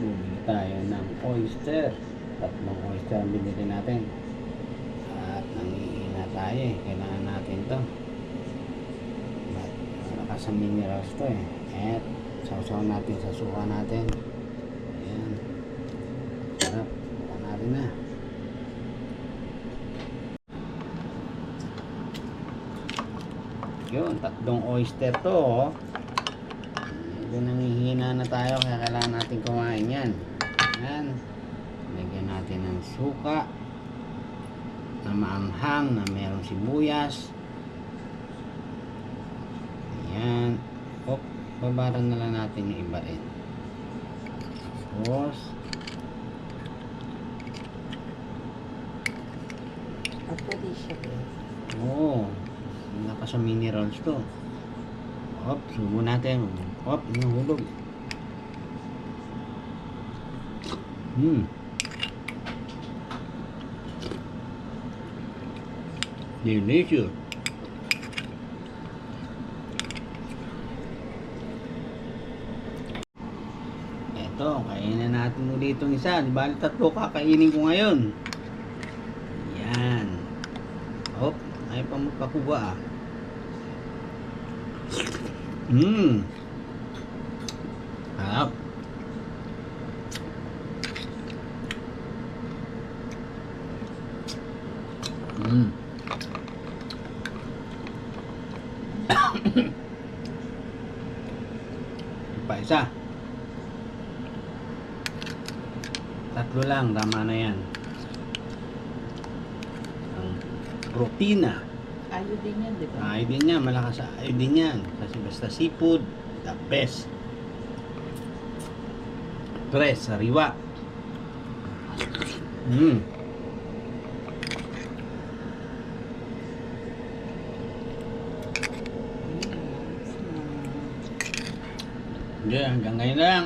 bumili tayo ng oyster. 3 oyster ang binili natin. At nangihina tayo eh. Kailangan natin to. Malakas ang minerals to eh. At sausaw natin sa suka natin. Ayan. Sarap. Suka natin na. Yun, 3 oyster to oh. Medyo nangihina na tayo kaya kailangan natin kumain yan. Ayan. Lagyan natin ng suka na maanghang na mayroong sibuyas. Ayan. Babaran na lang natin yung iba rin. Tapos pwede siya guys. oo, lakas sa minerals to. Subo natin. Inuhulog. Delicious. Eto, kainin natin ulit itong isa. Di bali 3 kakainin ko ngayon. Yan. Ayaw pa magpakuha ah. Sarap. Pa isa. 3 lang, tama na yan. Ang protina. Iodine yan, di ba? Iodine yan, malakas sa iodine yan. Kasi basta seafood, the best. Tres, sariwa. Hanggang ngayon lang.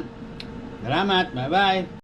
Salamat, bye bye.